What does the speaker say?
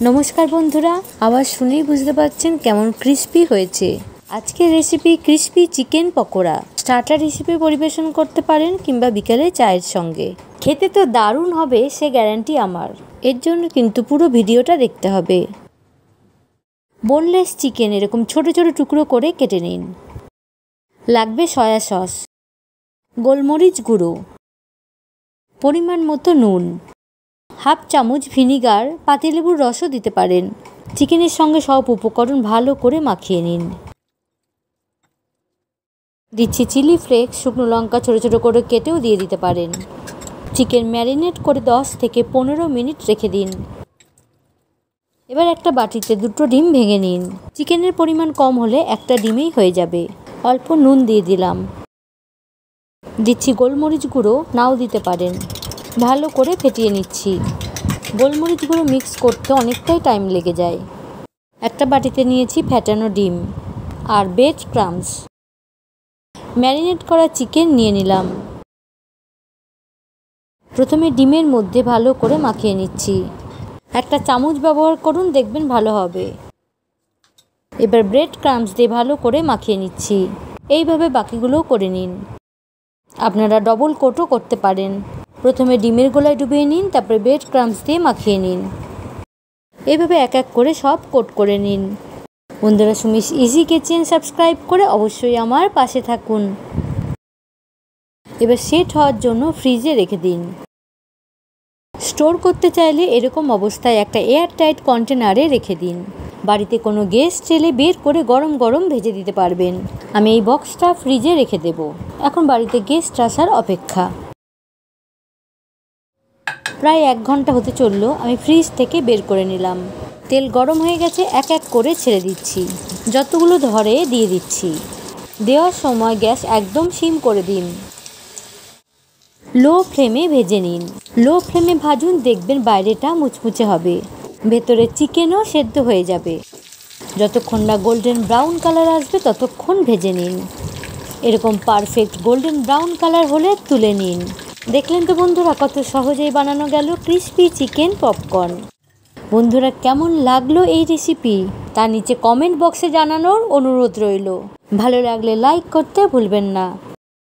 নমস্কার বন্ধুরা, আওয়াজ শুনেই বুঝতে পারছেন কেমন ক্রিস্পি হয়েছে। আজকের recipe crispy chicken pakora. Starter হিসেবে পরিবেশন করতে পারেন কিংবা বিকেলে চায়ের সঙ্গে। খেতে তো দারুণ হবে, সে গ্যারান্টি আমার। এর জন্য কিন্তু পুরো ভিডিওটা দেখতে হবে। বোনলেস চিকেন এরকম ছোট ছোট টুকরো করে কেটে নিন। লাগবে সয়া সস, গোলমরিচ গুঁড়ো, পরিমাণ মতো নুন, হাফ চামচ ভিনিগার, পাতিলেবুর রসও দিতে পারেন। চিকেনের সঙ্গে সব উপকরণ ভালো করে মাখিয়ে নিন। দিচ্ছি চিলি ফ্লেক্স, শুকনো লঙ্কা ছোটো ছোটো করে কেটেও দিয়ে দিতে পারেন। চিকেন ম্যারিনেট করে 10 থেকে 15 মিনিট রেখে দিন। এবার একটা বাটিতে 2টো ডিম ভেঙে নিন। চিকেনের পরিমাণ কম হলে একটা ডিমেই হয়ে যাবে। অল্প নুন দিয়ে দিলাম। দিচ্ছি গোলমরিচ গুঁড়ো, নাও দিতে পারেন। ভালো করে ফেটিয়ে নিচ্ছি। গোলমরিচ গুঁড়ো মিক্স করতে অনেকটাই টাইম লেগে যায়। একটা বাটিতে নিয়েছি ফ্যাটানো ডিম আর ব্রেড ক্রাম্বস। ম্যারিনেট করা চিকেন নিয়ে নিলাম। প্রথমে ডিমের মধ্যে ভালো করে মাখিয়ে নিচ্ছি। একটা চামচ ব্যবহার করুন, দেখবেন ভালো হবে। এবার ব্রেড ক্রাম্বস দিয়ে ভালো করে মাখিয়ে নিচ্ছি। এইভাবে বাকিগুলোও করে নিন। আপনারা ডবল কোটও করতে পারেন। প্রথমে ডিমের গোলায় ডুবিয়ে নিন, তারপরে ব্রেড ক্রাম্বস দিয়ে মাখিয়ে নিন। এইভাবে এক এক করে সব কোট করে নিন। বন্ধুরা, সুমিস ইজি কিচেন সাবস্ক্রাইব করে অবশ্যই আমার পাশে থাকুন। এবার সেট হওয়ার জন্য ফ্রিজে রেখে দিন। স্টোর করতে চাইলে এরকম অবস্থায় একটা এয়ারটাইট কন্টেনারে রেখে দিন। বাড়িতে কোনো গেস্ট এলে বের করে গরম গরম ভেজে দিতে পারবেন। আমি এই বক্সটা ফ্রিজে রেখে দেব। এখন বাড়িতে গেস্ট আসার অপেক্ষা। প্রায় 1 ঘন্টা হতে চললো, আমি ফ্রিজ থেকে বের করে নিলাম। তেল গরম হয়ে গেছে, এক এক করে ছেড়ে দিচ্ছি। যতগুলো ধরে দিয়ে দিচ্ছি। দেওয়ার সময় গ্যাস একদম সিম করে দিন। লো ফ্লেমে ভেজে নিন। লো ফ্লেমে ভাজুন, দেখবেন বাইরেটা মুচমুচে হবে, ভেতরে চিকেনও সেদ্ধ হয়ে যাবে। যতক্ষণ না গোল্ডেন ব্রাউন কালার আসবে ততক্ষণ ভেজে নিন। এরকম পারফেক্ট গোল্ডেন ব্রাউন কালার হলে তুলে নিন। দেখলেন তো বন্ধুরা, কত সহজেই বানানো গেল ক্রিস্পি চিকেন পপকর্ন। বন্ধুরা, কেমন লাগলো এই রেসিপি তা নিচে কমেন্ট বক্সে জানানোর অনুরোধ রইল। ভালো লাগলে লাইক করতে ভুলবেন না।